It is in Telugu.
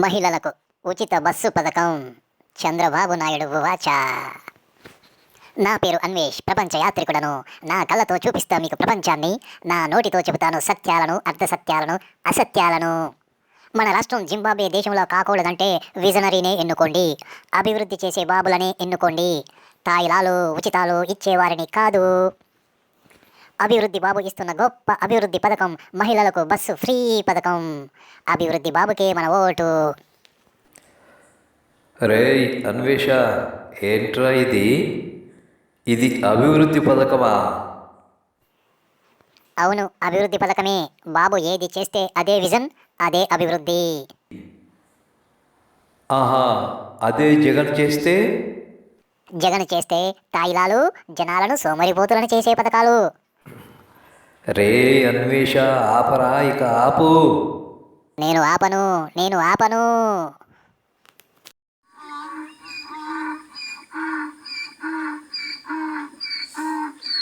మహిళలకు ఉచిత బస్సు పథకం చంద్రబాబు నాయుడు వాచ. నా పేరు అన్వేష్, ప్రపంచ యాత్రికుడను. నా కళ్ళతో చూపిస్తా మీకు ప్రపంచాన్ని, నా నోటితో చెబుతాను సత్యాలను, అర్ధసత్యాలను, అసత్యాలను. మన రాష్ట్రం జింబాబ్వే దేశంలో కాకూడదంటే విజనరీనే ఎన్నుకోండి, అభివృద్ధి చేసే బాబులనే ఎన్నుకోండి, తాయిలాలు ఉచితాలు ఇచ్చేవారిని కాదు. అభివృద్ధి బాబు ఇస్తున్న గొప్ప అభివృద్ధి పథకం మహిళలకు బస్సు ఫ్రీ పథకం. అభివృద్ధి బాబుకే మన ఓటు. రేయ్ అన్వేష, ఏంట్రా ఇది అభివృద్ధి పథకమా? అవును, అభివృద్ధి పథకమే. బాబు ఏది చేస్తే అదే విజన్, అదే అభివృద్ధి. ఆహా, అదే జగన్ చేస్తే? జగన్ చేస్తే తాయిలాలు జనాలను సోమరిపోతులను చేసే పథకాలు. రే అన్వేష, ఆపరా, ఇక ఆపు. నేను ఆపను.